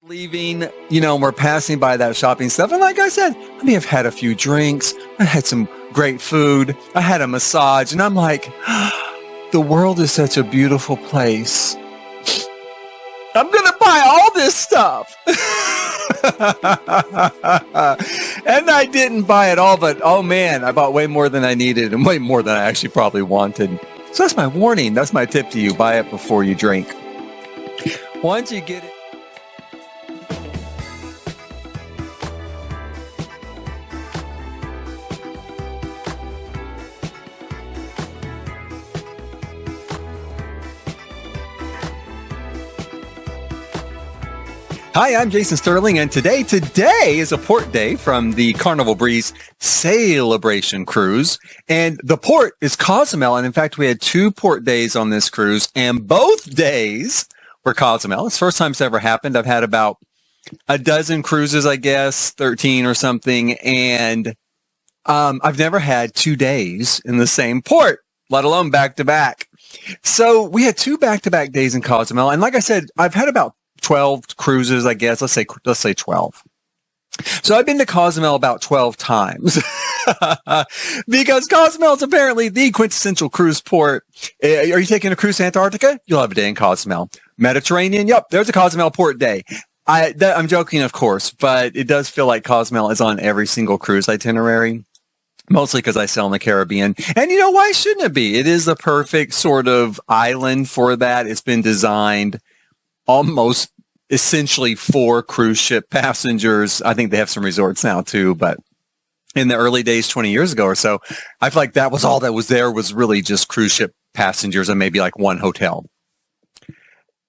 Leaving, we're passing by that shopping stuff. And like I said, I may have had a few drinks. I had some great food. I had a massage. And I'm like, the world is such a beautiful place. I'm going to buy all this stuff. And I didn't buy it all, but oh man, I bought way more than I needed and way more than I actually probably wanted. So that's my warning. That's my tip to you. Buy it before you drink. Once you get it. Hi, I'm Jason Sterling, and today is a port day from the Carnival Breeze Celebration Cruise, and the port is Cozumel, and in fact, we had 2 port days on this cruise, and both days were Cozumel. It's the first time it's ever happened. I've had about a dozen cruises, I guess, 13 or something, and I've never had 2 days in the same port, let alone back-to-back. So we had 2 back-to-back days in Cozumel, and like I said, I've had about 12 cruises, I guess. Let's say 12. So I've been to Cozumel about 12 times because Cozumel is apparently the quintessential cruise port. Are you taking a cruise to Antarctica? You'll have a day in Cozumel. Mediterranean? Yep, there's a Cozumel port day. I'm joking, of course, but it does feel like Cozumel is on every single cruise itinerary. Mostly because I sail in the Caribbean. And why shouldn't it be? It is the perfect sort of island for that. It's been designed almost essentially for cruise ship passengers. I think they have some resorts now too, but in the early days, 20 years ago or so, I feel like that was all that was there, was really just cruise ship passengers and maybe like one hotel.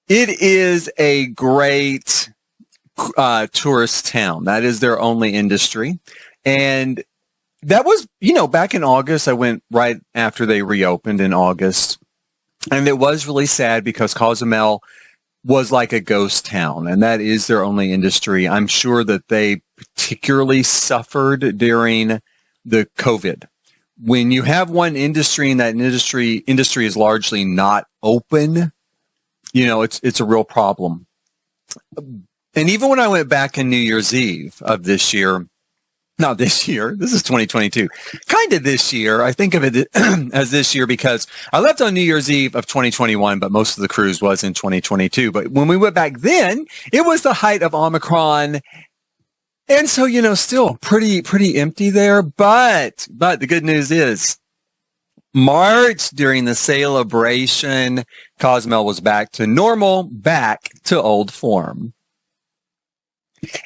It is a great tourist town. That is their only industry. And that was, back in August, I went right after they reopened in August. And it was really sad because Cozumel was like a ghost town, and that is their only industry. I'm sure that they particularly suffered during the COVID. When you have one industry and that industry is largely not open, it's a real problem. And even when I went back in New Year's Eve of this year, not this year, this is 2022, kind of this year. I think of it as this year because I left on New Year's Eve of 2021, but most of the cruise was in 2022. But when we went back then, it was the height of Omicron. And so, still pretty empty there. But the good news is March during the celebration, Cozumel was back to normal, back to old form.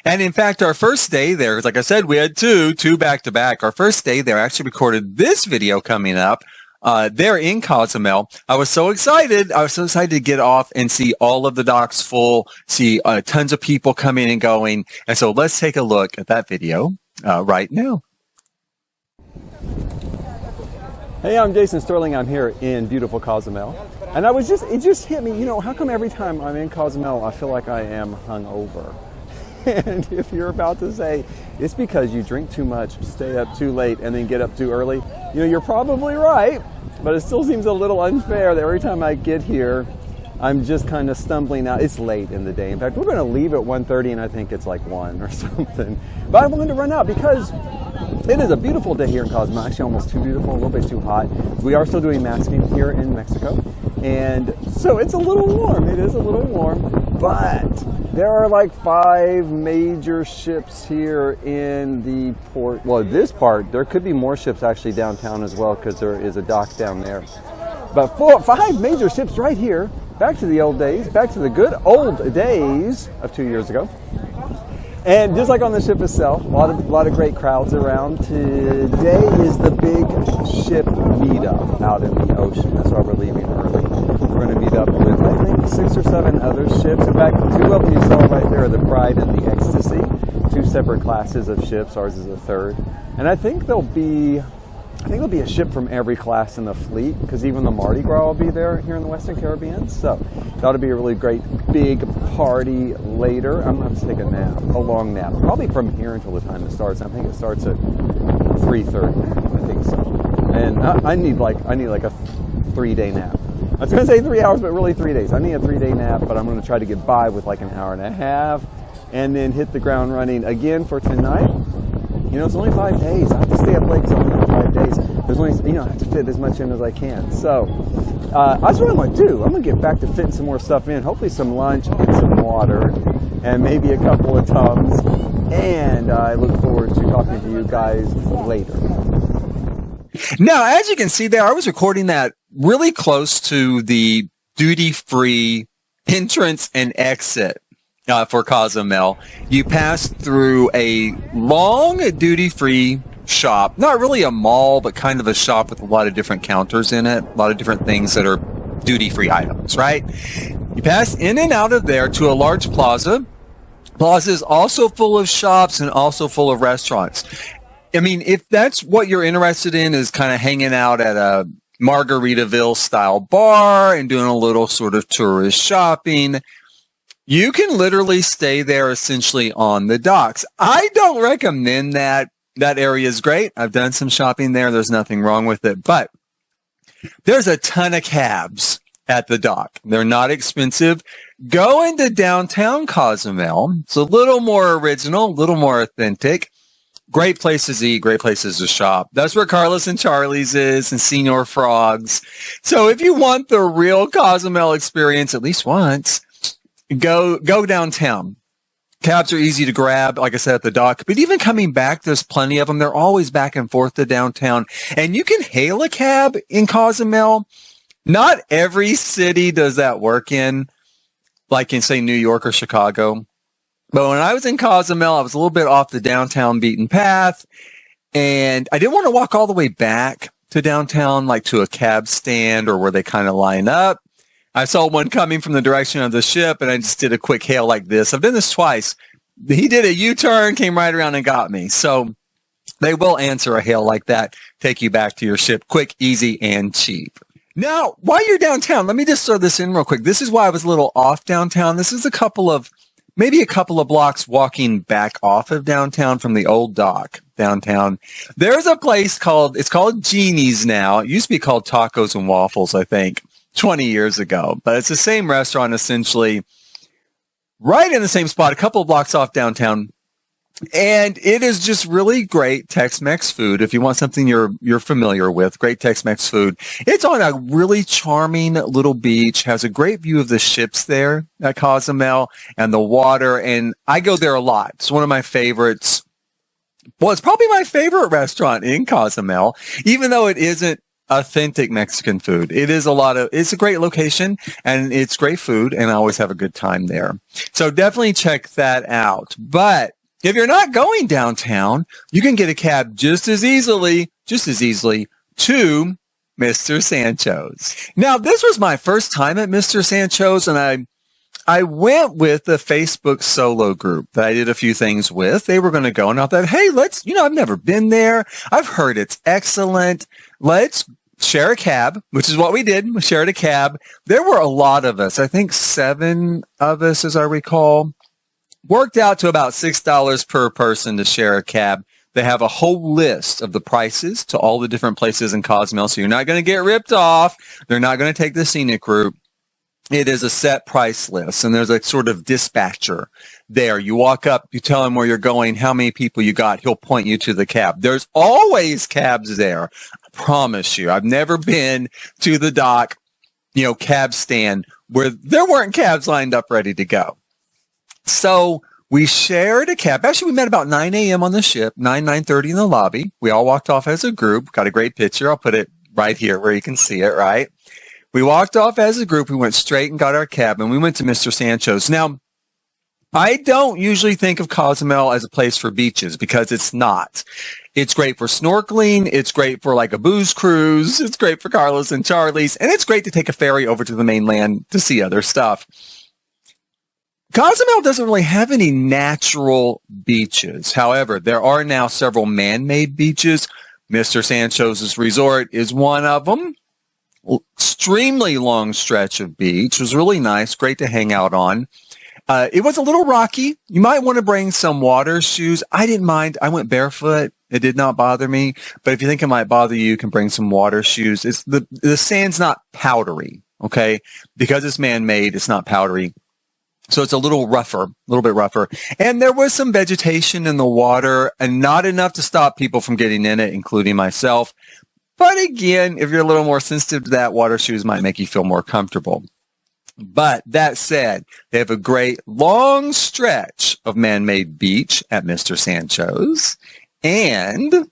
And in fact, our first day there, like I said, we had two back to back. Our first day there, I actually recorded this video coming up there in Cozumel. I was so excited to get off and see all of the docks full, see tons of people coming and going. And so let's take a look at that video right now. Hey, I'm Jason Sterling. I'm here in beautiful Cozumel. And it just hit me, how come every time I'm in Cozumel, I feel like I am hungover? And if you're about to say it's because you drink too much, stay up too late, and then get up too early, you're probably right. But it still seems a little unfair that every time I get here, I'm just kind of stumbling out. It's late in the day. In fact, we're going to leave at 1:30, and I think it's like 1 or something. But I wanted to run out because it is a beautiful day here in Cozumel. Actually, almost too beautiful, a little bit too hot. We are still doing masking here in Mexico. And so it's a little warm. It is a little warm. But there are like 5 major ships here in the port. Well, this part, there could be more ships actually downtown as well because there is a dock down there. But 5 major ships right here. Back to the old days. Back to the good old days of 2 years ago. And just like on the ship itself, a lot of great crowds around. Today is the big ship meetup out in the ocean. That's why we're leaving early. We're going to meet up with, I think, 6 or 7 other ships. In fact, 2 of them you saw right there are the Pride and the Ecstasy. 2 separate classes of ships. Ours is a 3rd. And I think there'll be a ship from every class in the fleet because even the Mardi Gras will be there here in the Western Caribbean. So that ought to be a really great big party later. I'm going to take a long nap, probably from here until the time it starts. I think it starts at 3:30. I think so. And I need like a 3-day nap. I was going to say 3 hours, but really 3 days. I need a 3-day nap, but I'm going to try to get by with like an hour and a half. and then hit the ground running again for tonight. You know, it's only 5 days. I have to stay up late because I'm only 5 days. There's only, you know, I have to fit as much in as I can. So that's what I'm going to do. I'm going to get back to fitting some more stuff in. Hopefully some lunch and some water and maybe a couple of Tums. And I look forward to talking to you guys later. Now, as you can see there, I was recording that really close to the duty-free entrance and exit for Cozumel. You pass through a long duty-free shop, not really a mall, but kind of a shop with a lot of different counters in it, a lot of different things that are duty-free items, right? You pass in and out of there to a large plaza. Plaza is also full of shops and also full of restaurants. I mean, if that's what you're interested in, is kind of hanging out at a Margaritaville style bar and doing a little sort of tourist shopping, you can literally stay there essentially on the docks. I don't recommend that. That area is great. I've done some shopping there. There's nothing wrong with it, but there's a ton of cabs at the dock. They're not expensive. Go into downtown Cozumel. It's a little more original, a little more authentic. Great places to eat, great places to shop. That's where Carlos and Charlie's is and Senor Frogs. So if you want the real Cozumel experience at least once, go downtown. Cabs are easy to grab, like I said, at the dock. But even coming back, there's plenty of them. They're always back and forth to downtown. And you can hail a cab in Cozumel. Not every city does that work in, like in, say, New York or Chicago. But when I was in Cozumel, I was a little bit off the downtown beaten path. And I didn't want to walk all the way back to downtown, like to a cab stand or where they kind of line up. I saw one coming from the direction of the ship, and I just did a quick hail like this. I've done this twice. He did a U-turn, came right around and got me. So they will answer a hail like that, take you back to your ship quick, easy, and cheap. Now, while you're downtown, let me just throw this in real quick. This is why I was a little off downtown. This is maybe a couple of blocks walking back off of downtown from the old dock downtown. There's a place it's called Genie's now. It used to be called Tacos and Waffles, I think, 20 years ago. But it's the same restaurant, essentially, right in the same spot, a couple of blocks off downtown. And it is just really great Tex-Mex food. If you want something you're familiar with, great Tex-Mex food. It's on a really charming little beach, has a great view of the ships there at Cozumel and the water. And I go there a lot. It's one of my favorites. Well, it's probably my favorite restaurant in Cozumel, even though it isn't authentic Mexican food. It's a great location and it's great food, and I always have a good time there. So definitely check that out. But if you're not going downtown, you can get a cab just as easily to Mr. Sanchos. Now, this was my first time at Mr. Sanchos, and I went with the Facebook solo group that I did a few things with. They were going to go, and I thought, hey, I've never been there. I've heard it's excellent. Let's share a cab, which is what we did. We shared a cab. There were a lot of us. I think 7 of us, as I recall. Worked out to about $6 per person to share a cab. They have a whole list of the prices to all the different places in Cozumel, so you're not going to get ripped off. They're not going to take the scenic route. It is a set price list, and there's a sort of dispatcher there. You walk up, you tell him where you're going, how many people you got. He'll point you to the cab. There's always cabs there. I promise you. I've never been to the dock, cab stand where there weren't cabs lined up ready to go. So we shared a cab. Actually, we met about 9 a.m. on the ship, 9:30 in the lobby. We all walked off as a group. Got a great picture. I'll put it right here where you can see it, right? We walked off as a group. We went straight and got our cab, and we went to Mr. Sanchos. Now, I don't usually think of Cozumel as a place for beaches because it's not. It's great for snorkeling. It's great for like a booze cruise. It's great for Carlos and Charlie's, and it's great to take a ferry over to the mainland to see other stuff. Cozumel doesn't really have any natural beaches. However, there are now several man-made beaches. Mr. Sanchos' resort is one of them. Extremely long stretch of beach. It was really nice. Great to hang out on. It was a little rocky. You might want to bring some water shoes. I didn't mind. I went barefoot. It did not bother me. But if you think it might bother you, you can bring some water shoes. The sand's not powdery, okay? Because it's man-made, it's not powdery. So it's a little bit rougher. And there was some vegetation in the water and not enough to stop people from getting in it, including myself. But again, if you're a little more sensitive to that, water shoes might make you feel more comfortable. But that said, they have a great long stretch of man-made beach at Mr. Sanchos. And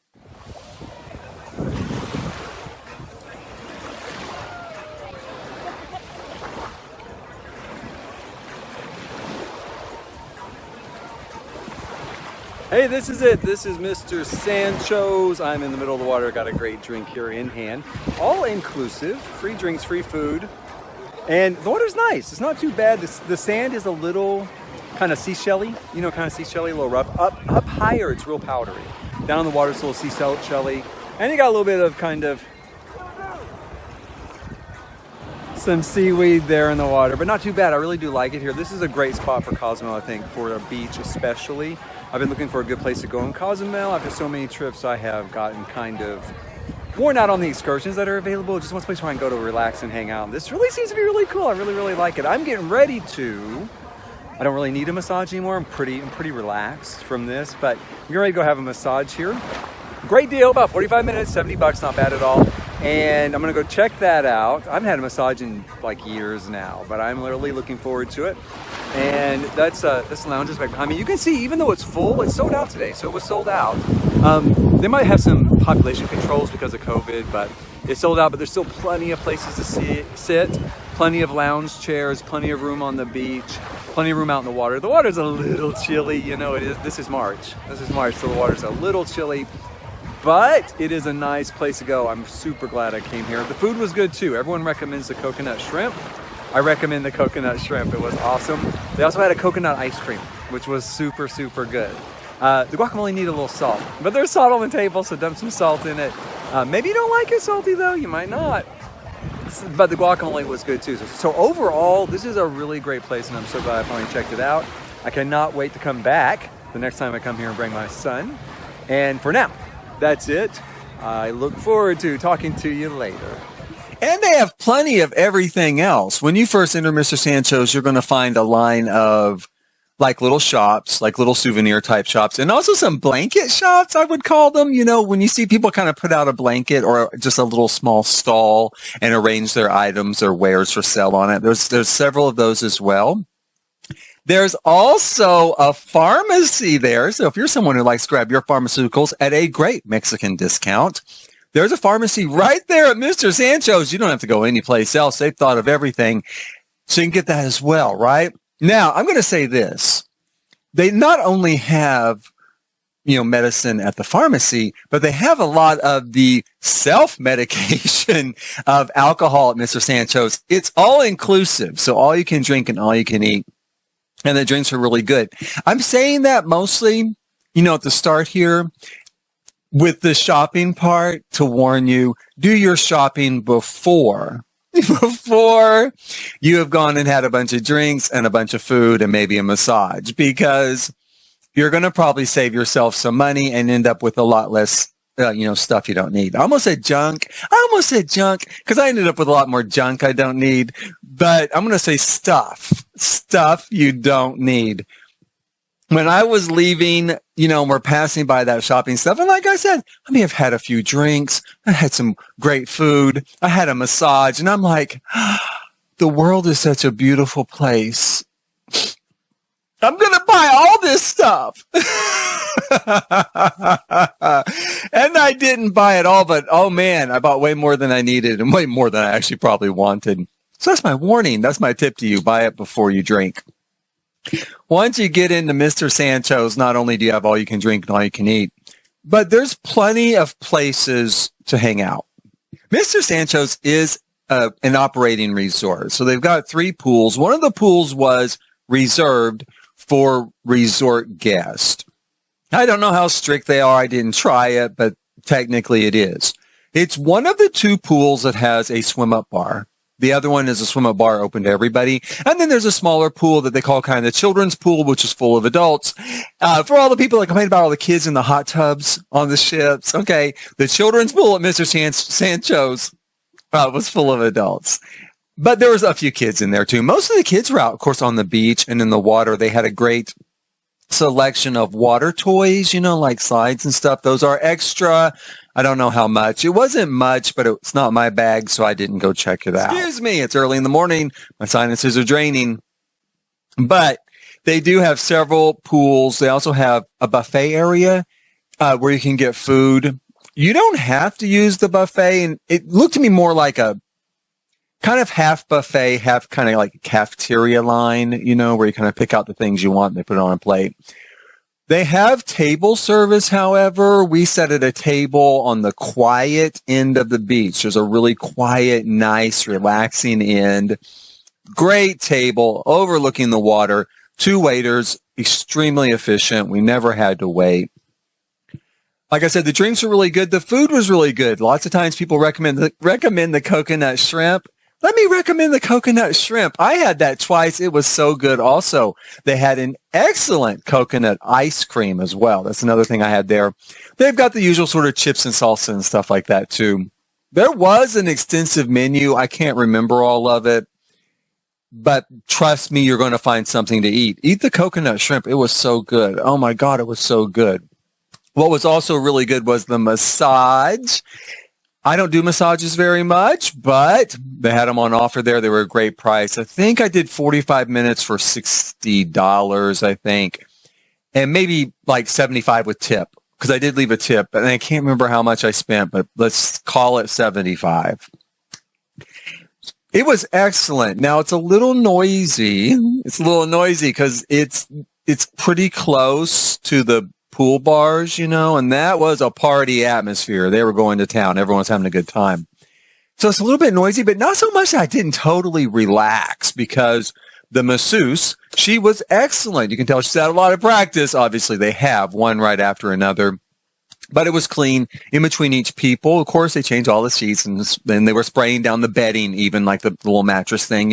hey, this is it. This is Mr. Sanchos. I'm in the middle of the water. Got a great drink here in hand. All inclusive. Free drinks, free food. And the water's nice. It's not too bad. The sand is a little kind of seashell-y. You know, kind of seashell-y, a little rough. Up higher, it's real powdery. Down in the water, it's a little seashell-y. And you got a little bit of kind of some seaweed there in the water, but not too bad. I really do like it here. This is a great spot for Cozumel, I think, for a beach especially. I've been looking for a good place to go in Cozumel. After so many trips, I have gotten kind of worn out on the excursions that are available. Just one place where I can go to relax and hang out. This really seems to be really cool. I really, really like it. I'm getting ready to. I don't really need a massage anymore. I'm pretty relaxed from this, but I'm getting ready to go have a massage here. Great deal, about 45 minutes, $70, not bad at all. And I'm gonna go check that out. I haven't had a massage in like years now, but I'm really looking forward to it. And that's this lounge is back behind me. You can see, even though it's full, it's sold out today. So it was sold out. They might have some population controls because of COVID, but it's sold out. But there's still plenty of places to sit, plenty of lounge chairs, plenty of room on the beach, plenty of room out in the water. The water's a little chilly, you know. It is. This is March, so the water's a little chilly. But it is a nice place to go. I'm super glad I came here. The food was good too. Everyone recommends the coconut shrimp. I recommend the coconut shrimp. It was awesome. They also had a coconut ice cream, which was super, super good. The guacamole needed a little salt, but there's salt on the table, so dump some salt in it. Maybe you don't like it salty though. You might not. But the guacamole was good too. So overall, this is a really great place, and I'm so glad I finally checked it out. I cannot wait to come back the next time I come here and bring my son. And for now, that's it. I look forward to talking to you later. And they have plenty of everything else. When you first enter Mr. Sanchos, you're going to find a line of like little shops, like little souvenir type shops, and also some blanket shops, I would call them. You know, when you see people kind of put out a blanket or just a little small stall and arrange their items or wares for sale on it. There's several of those as well. There's also a pharmacy there. So if you're someone who likes to grab your pharmaceuticals at a great Mexican discount, there's a pharmacy right there at Mr. Sanchos. You don't have to go anyplace else. They've thought of everything. So you can get that as well, right? Now, I'm going to say this. They not only have, medicine at the pharmacy, but they have a lot of the self-medication of alcohol at Mr. Sanchos. It's all inclusive. So all you can drink and all you can eat. And the drinks are really good. I'm saying that mostly, at the start here with the shopping part to warn you, do your shopping before you have gone and had a bunch of drinks and a bunch of food and maybe a massage, because you're going to probably save yourself some money and end up with a lot less stuff you don't need. I almost said junk because I ended up with a lot more junk I don't need, but I'm going to say stuff you don't need. When I was leaving, we're passing by that shopping stuff. And like I said, I may have had a few drinks. I had some great food. I had a massage, and I'm like, the world is such a beautiful place. I'm going to buy all this stuff. And I didn't buy it all, but oh man, I bought way more than I needed and way more than I actually probably wanted. So that's my warning. That's my tip to you. Buy it before you drink. Once you get into Mr. Sanchos, not only do you have all you can drink and all you can eat, but there's plenty of places to hang out. Mr. Sanchos is an operating resort. So they've got 3 pools. One of the pools was reserved for resort guests. I don't know how strict they are. I didn't try it, but technically it is. It's one of the 2 pools that has a swim-up bar. The other one is a swim-up bar open to everybody. And then there's a smaller pool that they call kind of the children's pool, which is full of adults. For all the people that complain about all the kids in the hot tubs on the ships, okay, the children's pool at Mr. Sanchos was full of adults. But there was a few kids in there too. Most of the kids were out, of course, on the beach and in the water. They had a great selection of water toys, like slides and stuff. Those are extra. I don't know how much. It wasn't much, but it's not my bag, so I didn't go check it out. Excuse me, it's early in the morning. My sinuses are draining. But they do have several pools. They also have a buffet area where you can get food. You don't have to use the buffet, and it looked to me more like a kind of half buffet, half kind of like a cafeteria line, where you kind of pick out the things you want and they put it on a plate. They have table service, however. We sat at a table on the quiet end of the beach. There's a really quiet, nice, relaxing end. Great table overlooking the water. 2 waiters, extremely efficient. We never had to wait. Like I said, the drinks were really good. The food was really good. Lots of times people recommend the coconut shrimp. Let me recommend the coconut shrimp. I had that twice. It was so good also. They had an excellent coconut ice cream as well. That's another thing I had there. They've got the usual sort of chips and salsa and stuff like that too. There was an extensive menu. I can't remember all of it, but trust me, you're going to find something to eat. Eat the coconut shrimp. It was so good. Oh my God, it was so good. What was also really good was the massage. I don't do massages very much, but they had them on offer there. They were a great price. I think I did 45 minutes for $60, I think, and maybe like 75 with tip, because I did leave a tip, and I can't remember how much I spent, but let's call it 75. It was excellent. Now, it's a little noisy. It's a little noisy because it's pretty close to the pool bars, and that was a party atmosphere. They were going to town. Everyone was having a good time. So it's a little bit noisy, but not so much that I didn't totally relax, because the masseuse, she was excellent. You can tell she's had a lot of practice. Obviously, they have one right after another. But it was clean in between each people. Of course, they changed all the sheets, and then they were spraying down the bedding, even like the little mattress thing,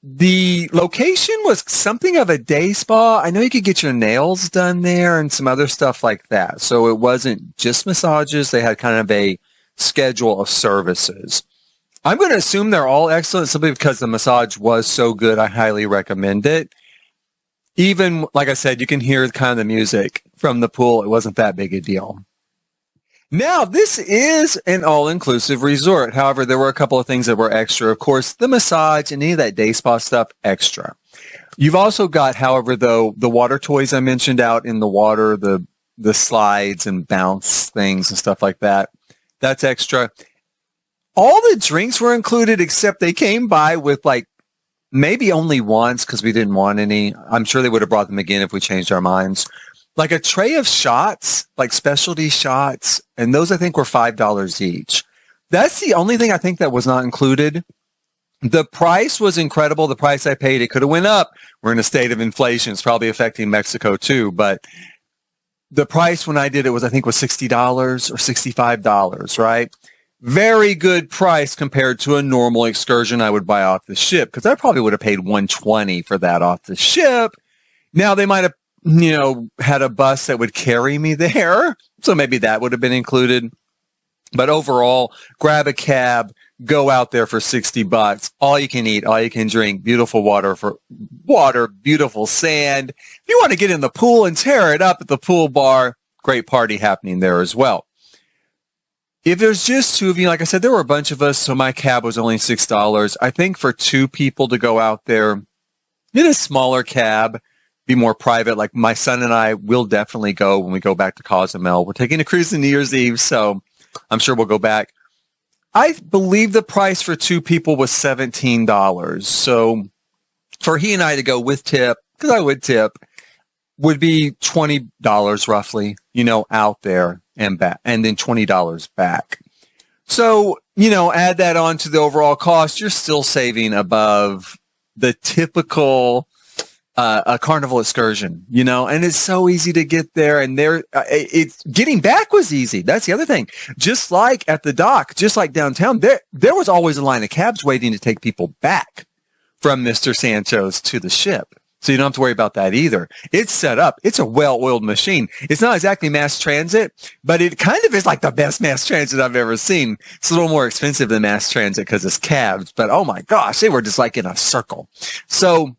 The location was something of a day spa. I know you could get your nails done there and some other stuff like that. So it wasn't just massages. They had kind of a schedule of services. I'm going to assume they're all excellent simply because the massage was so good. I highly recommend it. Even, like I said, you can hear kind of the music from the pool. It wasn't that big a deal. Now, this is an all-inclusive resort. However, there were a couple of things that were extra. Of course, the massage and any of that day spa stuff, extra. You've also got, however, though, the water toys I mentioned out in the water, the slides and bounce things and stuff like that. That's extra. All the drinks were included, except they came by with like maybe only once because we didn't want any. I'm sure they would have brought them again if we changed our minds. Like a tray of shots, like specialty shots, and those I think were $5 each. That's the only thing I think that was not included. The price was incredible. The price I paid, it could have went up. We're in a state of inflation. It's probably affecting Mexico too, but the price when I did it was, I think, was $60 or $65, right? Very good price compared to a normal excursion I would buy off the ship, because I probably would have paid $120 for that off the ship. Now they might have had a bus that would carry me there. So maybe that would have been included. But overall, grab a cab, go out there for $60. All you can eat, all you can drink, beautiful water, beautiful sand. If you want to get in the pool and tear it up at the pool bar, great party happening there as well. If there's just 2 of you, like I said, there were a bunch of us, so my cab was only $6. I think for 2 people to go out there in a smaller cab, be more private. Like my son and I will definitely go when we go back to Cozumel. We're taking a cruise on New Year's Eve, so I'm sure we'll go back. I believe the price for 2 people was $17. So for he and I to go with tip, because I would tip, would be $20 roughly, out there and back, and then $20 back. So, add that on to the overall cost. You're still saving above the typical a Carnival excursion, and it's so easy to get there, and it's getting back was easy. That's the other thing. Just like at the dock, just like downtown, there was always a line of cabs waiting to take people back from Mr. Sanchos to the ship. So you don't have to worry about that either. It's set up. It's a well-oiled machine. It's not exactly mass transit, but it kind of is like the best mass transit I've ever seen. It's a little more expensive than mass transit because it's cabs, but oh my gosh, they were just like in a circle. So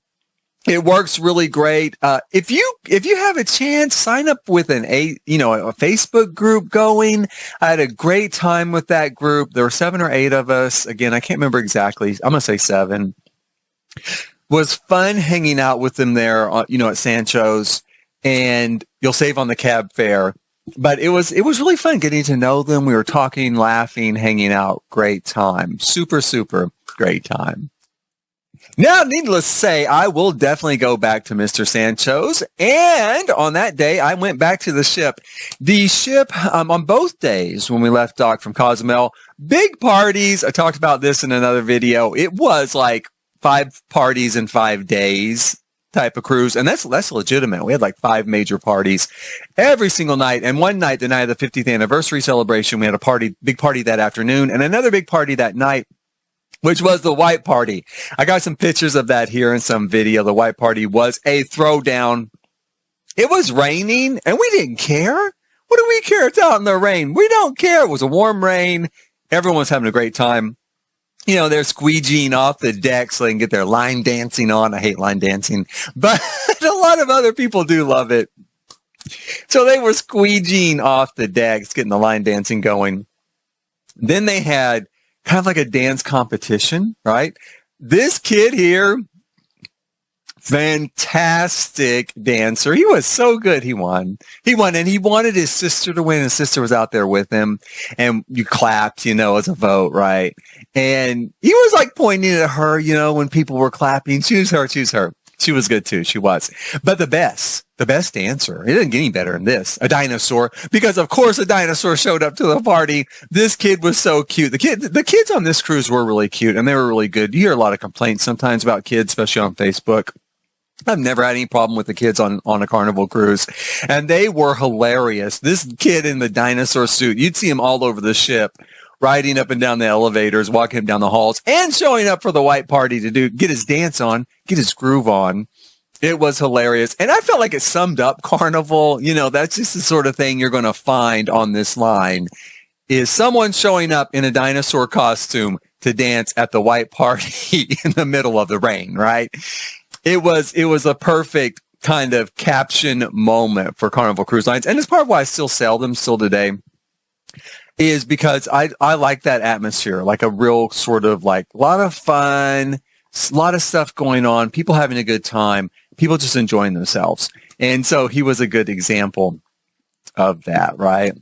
it works really great. If you have a chance, sign up with a Facebook group going. I had a great time with that group. There were 7 or 8 of us. Again, I can't remember exactly. I'm going to say 7. Was fun hanging out with them there, at Sanchos, and you'll save on the cab fare. But it was really fun getting to know them. We were talking, laughing, hanging out. Great time. Super, super great time. Now, needless to say, I will definitely go back to Mr. Sanchos. And on that day, I went back to the ship. The ship, on both days when we left dock from Cozumel, big parties. I talked about this in another video. It was like 5 parties in 5 days type of cruise. And that's legitimate. We had like 5 major parties every single night. And one night, the night of the 50th anniversary celebration, we had a big party that afternoon and another big party that night, which was the white party. I got some pictures of that here in some video. The white party was a throwdown. It was raining and we didn't care. What do we care? It's out in the rain. We don't care. It was a warm rain. Everyone was having a great time. They're squeegeeing off the deck so they can get their line dancing on. I hate line dancing, but a lot of other people do love it. So they were squeegeeing off the decks, getting the line dancing going. Then they had kind of like a dance competition, right? This kid here, fantastic dancer. He was so good. He won, and he wanted his sister to win. His sister was out there with him, and you clapped, as a vote, right? And he was like pointing at her, when people were clapping, choose her, choose her. She was good too. She was. But the best dancer, it didn't get any better than this, a dinosaur, because of course a dinosaur showed up to the party. This kid was so cute. The kids on this cruise were really cute and they were really good. You hear a lot of complaints sometimes about kids, especially on Facebook. I've never had any problem with the kids on a Carnival cruise, and they were hilarious. This kid in the dinosaur suit, you'd see him all over the ship, riding up and down the elevators, walking up down the halls, and showing up for the white party to get his dance on, get his groove on. It was hilarious. And I felt like it summed up Carnival. That's just the sort of thing you're going to find on this line, is someone showing up in a dinosaur costume to dance at the white party in the middle of the rain, right? It was a perfect kind of caption moment for Carnival Cruise Lines. And it's part of why I still sell them still today, is because I like that atmosphere, like a real sort of like a lot of fun, a lot of stuff going on, people having a good time, people just enjoying themselves. And so he was a good example of that, right?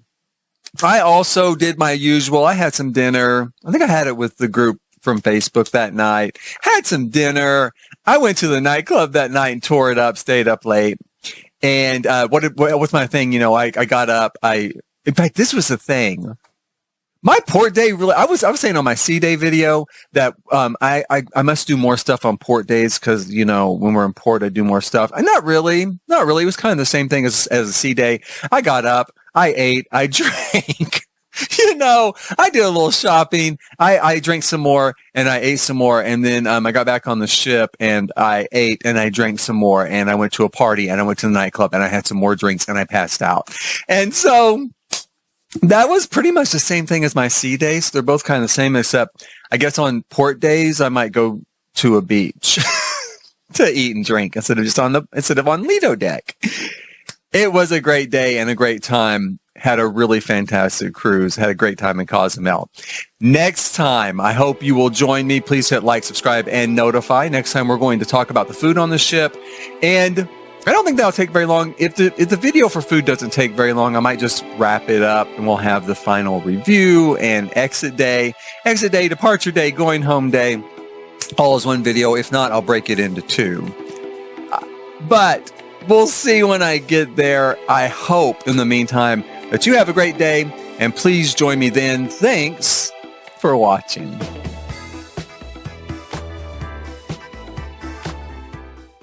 I also did my usual. I had some dinner. I think I had it with the group from Facebook that night. Had some dinner. I went to the nightclub that night and tore it up, stayed up late. And what was my thing? I got up. In fact, this was the thing. My port day really, I was saying on my sea day video that I must do more stuff on port days because, when we're in port, I do more stuff. And not really. It was kind of the same thing as a sea day. I got up, I ate, I drank. I did a little shopping. I drank some more and I ate some more. And then I got back on the ship and I ate and I drank some more. And I went to a party and I went to the nightclub and I had some more drinks and I passed out. And so that was pretty much the same thing as my sea days. They're both kind of the same, except I guess on port days, I might go to a beach to eat and drink instead of on Lido deck. It was a great day and a great time. Had a really fantastic cruise. Had a great time in Cozumel. Next time, I hope you will join me. Please hit like, subscribe, and notify. Next time, we're going to talk about the food on the ship. And I don't think that'll take very long. If the video for food doesn't take very long, I might just wrap it up and we'll have the final review and exit day, departure day, going home day, all as one video. If not, I'll break it into 2. But we'll see when I get there. I hope in the meantime that you have a great day and please join me then. Thanks for watching.